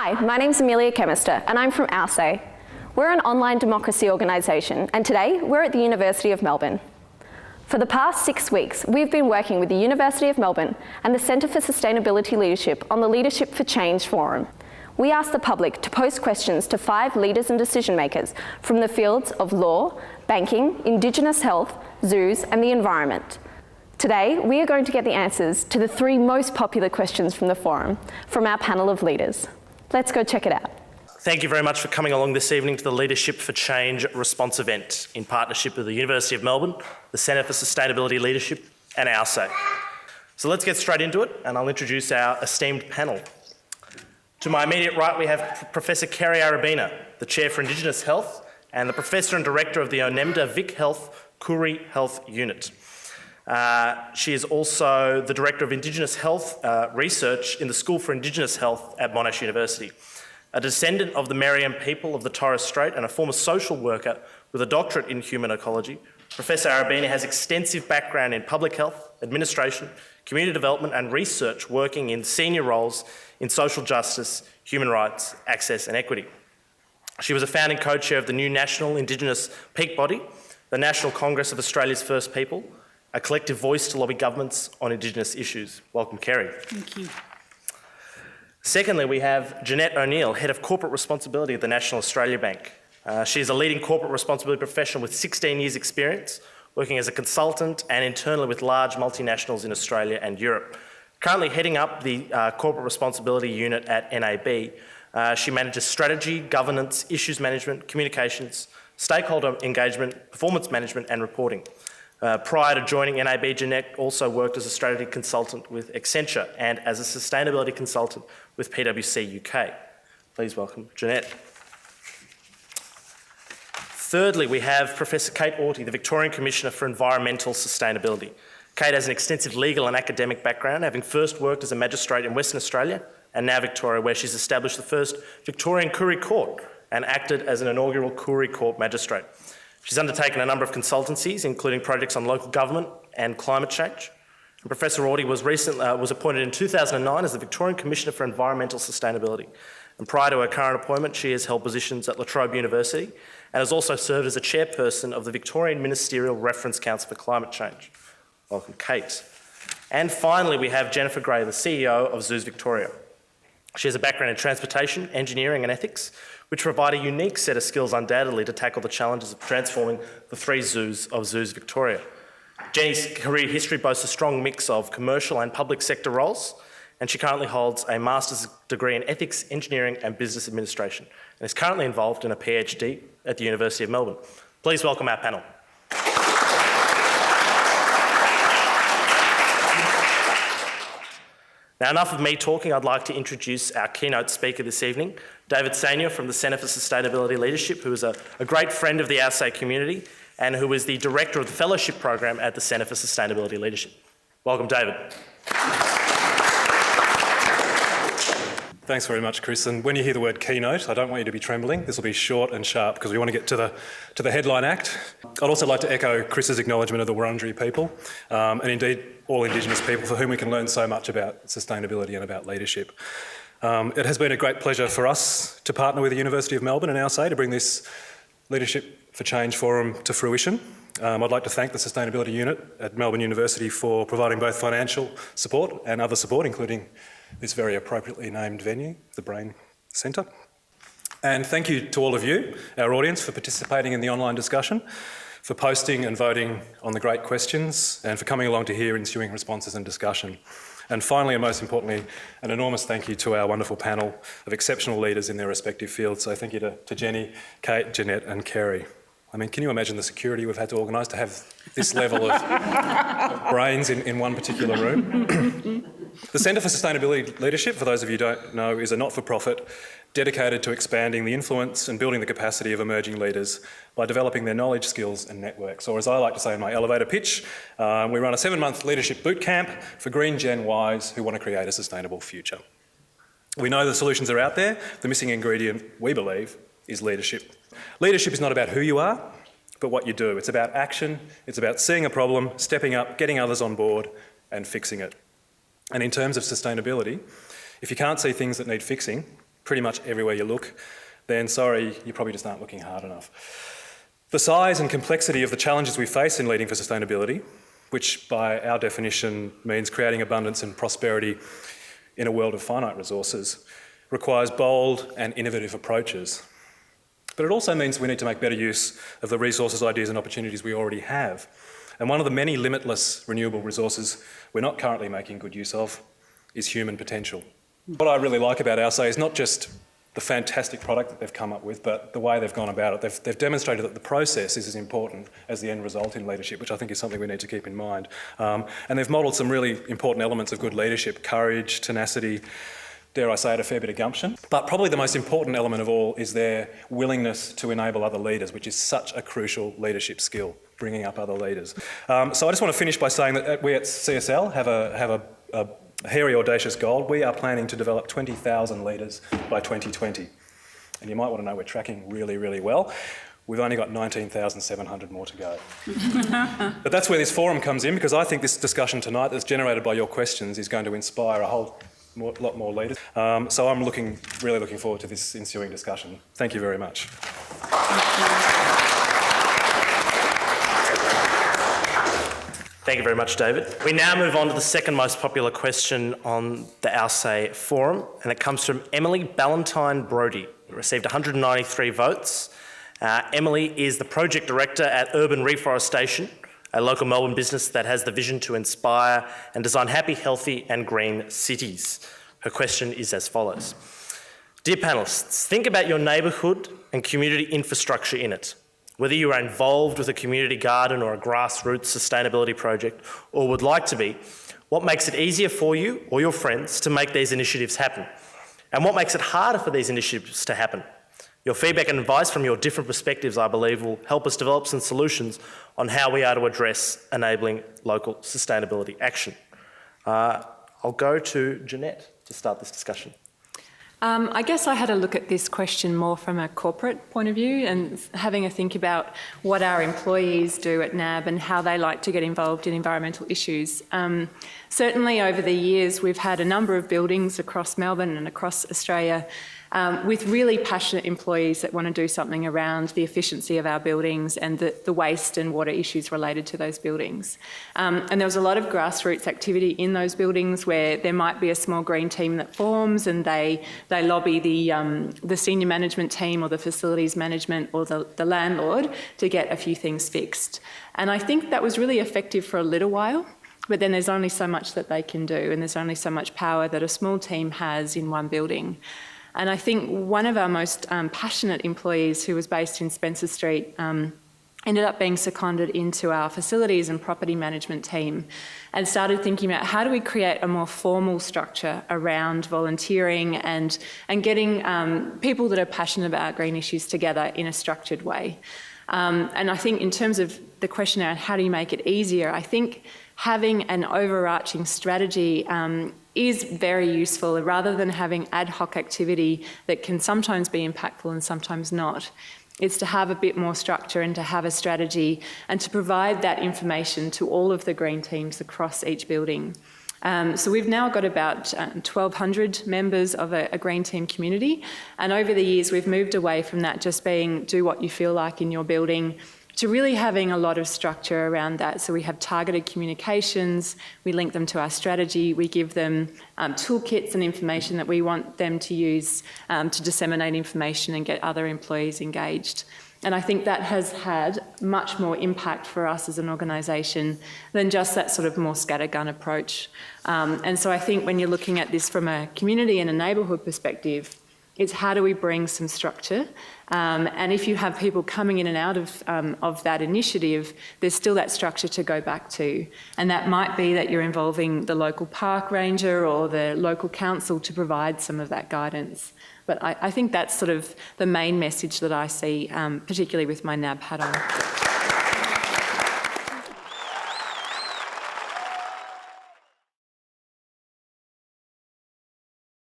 Hi, my name's Amelia Chemister and I'm from OurSay. We're an online democracy organisation and today we're at the University of Melbourne. For the past 6 weeks, we've been working with the University of Melbourne and the Centre for Sustainability Leadership on the Leadership for Change Forum. We asked the public to post questions to 5 leaders and decision makers from the fields of law, banking, Indigenous health, zoos and the environment. Today, we are going to get the answers to the 3 most popular questions from the forum from our panel of leaders. Let's go check it out. Thank you very much for coming along this evening to the Leadership for Change response event in partnership with the University of Melbourne, the Centre for Sustainability Leadership and OurSay. So let's get straight into it and I'll introduce our esteemed panel. To my immediate right we have Professor Kerry Arabina, the Chair for Indigenous Health and the Professor and Director of the Onemda Vic Health Koori Health Unit. She is also the Director of Indigenous Health Research in the School for Indigenous Health at Monash University. A descendant of the Meriam people of the Torres Strait and a former social worker with a doctorate in human ecology, Professor Arabina has extensive background in public health, administration, community development and research, working in senior roles in social justice, human rights, access and equity. She was a founding co-chair of the new National Indigenous Peak Body, the National Congress of Australia's First People, a collective voice to lobby governments on Indigenous issues. Welcome, Kerry. Thank you. Secondly, we have Jeanette O'Neill, Head of Corporate Responsibility at the National Australia Bank. She is a leading corporate responsibility professional with 16 years' experience, working as a consultant and internally with large multinationals in Australia and Europe. Currently heading up the Corporate Responsibility Unit at NAB, she manages strategy, governance, issues management, communications, stakeholder engagement, performance management and reporting. Prior to joining NAB, Jeanette also worked as a strategy consultant with Accenture and as a sustainability consultant with PwC UK. Please welcome Jeanette. Thirdly, we have Professor Kate Aughty, the Victorian Commissioner for Environmental Sustainability. Kate has an extensive legal and academic background, having first worked as a magistrate in Western Australia and now Victoria, where she's established the first Victorian Koori Court and acted as an inaugural Koori Court magistrate. She's undertaken a number of consultancies, including projects on local government and climate change. And Professor Aughty was appointed in 2009 as the Victorian Commissioner for Environmental Sustainability. And prior to her current appointment, she has held positions at La Trobe University and has also served as a chairperson of the Victorian Ministerial Reference Council for Climate Change. Welcome, Kate. And finally, we have Jennifer Gray, the CEO of Zoos Victoria. She has a background in transportation, engineering and ethics, which provide a unique set of skills undoubtedly to tackle the challenges of transforming the 3 zoos of Zoos Victoria. Jenny's career history boasts a strong mix of commercial and public sector roles, and she currently holds a master's degree in ethics, engineering and business administration, and is currently involved in a PhD at the University of Melbourne. Please welcome our panel. Now, enough of me talking. I'd like to introduce our keynote speaker this evening, David Senior from the Centre for Sustainability Leadership, who is a great friend of the OurSay community and who is the Director of the Fellowship Program at the Centre for Sustainability Leadership. Welcome, David. Thanks very much, Chris. And when you hear the word keynote, I don't want you to be trembling. This will be short and sharp because we want to get to the headline act. I'd also like to echo Chris's acknowledgement of the Wurundjeri people and indeed all Indigenous people for whom we can learn so much about sustainability and about leadership. It has been a great pleasure for us to partner with the University of Melbourne and OurSay to bring this Leadership for Change Forum to fruition. I'd like to thank the Sustainability Unit at Melbourne University for providing both financial support and other support, including this very appropriately named venue, the Brain Centre. And thank you to all of you, our audience, for participating in the online discussion, for posting and voting on the great questions, and for coming along to hear ensuing responses and discussion. And finally, and most importantly, an enormous thank you to our wonderful panel of exceptional leaders in their respective fields. So thank you to Jenny, Kate, Jeanette and Kerry. I mean, can you imagine the security we've had to organise to have this level of brains in one particular room? The Centre for Sustainability Leadership, for those of you who don't know, is a not-for-profit dedicated to expanding the influence and building the capacity of emerging leaders by developing their knowledge, skills and networks. Or as I like to say in my elevator pitch, we run a 7-month leadership boot camp for green Gen Ys who want to create a sustainable future. We know the solutions are out there. The missing ingredient, we believe, is leadership. Leadership is not about who you are, but what you do. It's about action, it's about seeing a problem, stepping up, getting others on board and fixing it. And in terms of sustainability, if you can't see things that need fixing, pretty much everywhere you look, then sorry, you probably just aren't looking hard enough. The size and complexity of the challenges we face in leading for sustainability, which by our definition means creating abundance and prosperity in a world of finite resources, requires bold and innovative approaches. But it also means we need to make better use of the resources, ideas and opportunities we already have. And one of the many limitless renewable resources we're not currently making good use of is human potential. What I really like about ALSA is not just the fantastic product that they've come up with, but the way they've gone about it. They've demonstrated that the process is as important as the end result in leadership, which I think is something we need to keep in mind. And they've modelled some really important elements of good leadership: courage, tenacity, dare I say it, a fair bit of gumption. But probably the most important element of all is their willingness to enable other leaders, which is such a crucial leadership skill, bringing up other leaders. So I just want to finish by saying that we at CSL have a hairy, audacious goal. We are planning to develop 20,000 leaders by 2020. And you might want to know we're tracking really, really well. We've only got 19,700 more to go. But that's where this forum comes in, because I think this discussion tonight that's generated by your questions is going to inspire a lot more leaders. So I'm really looking forward to this ensuing discussion. Thank you very much. Thank you very much, David. We now move on to the second most popular question on the ALSA forum, and it comes from Emily Ballantyne Brodie. It received 193 votes. Emily is the project director at Urban Reforestation, a local Melbourne business that has the vision to inspire and design happy, healthy and green cities. Her question is as follows. Dear panellists, think about your neighbourhood and community infrastructure in it. Whether you are involved with a community garden or a grassroots sustainability project, or would like to be, what makes it easier for you or your friends to make these initiatives happen? And what makes it harder for these initiatives to happen? Your feedback and advice from your different perspectives, I believe, will help us develop some solutions on how we are to address enabling local sustainability action. I'll go to Jeanette to start this discussion. I guess I had a look at this question more from a corporate point of view and having a think about what our employees do at NAB and how they like to get involved in environmental issues. Certainly over the years we've had a number of buildings across Melbourne and across Australia with really passionate employees that want to do something around the efficiency of our buildings and the waste and water issues related to those buildings. And there was a lot of grassroots activity in those buildings where there might be a small green team that forms and they lobby the senior management team or the facilities management or the landlord to get a few things fixed. And I think that was really effective for a little while, but then there's only so much that they can do and there's only so much power that a small team has in one building. And I think one of our most passionate employees, who was based in Spencer Street, ended up being seconded into our facilities and property management team and started thinking about how do we create a more formal structure around volunteering and getting people that are passionate about green issues together in a structured way. And I think in terms of the question around how do you make it easier, I think having an overarching strategy is very useful rather than having ad hoc activity that can sometimes be impactful and sometimes not. It's to have a bit more structure and to have a strategy and to provide that information to all of the green teams across each building. So we've now got about 1,200 members of a green team community, and over the years we've moved away from that just being do what you feel like in your building to really having a lot of structure around that. So we have targeted communications, we link them to our strategy, we give them toolkits and information that we want them to use to disseminate information and get other employees engaged. And I think that has had much more impact for us as an organisation than just that sort of more scattergun approach. And so I think when you're looking at this from a community and a neighbourhood perspective, it's how do we bring some structure? And if you have people coming in and out of that initiative, there's still that structure to go back to. And that might be that you're involving the local park ranger or the local council to provide some of that guidance. But I think that's sort of the main message that I see, particularly with my NAB hat on.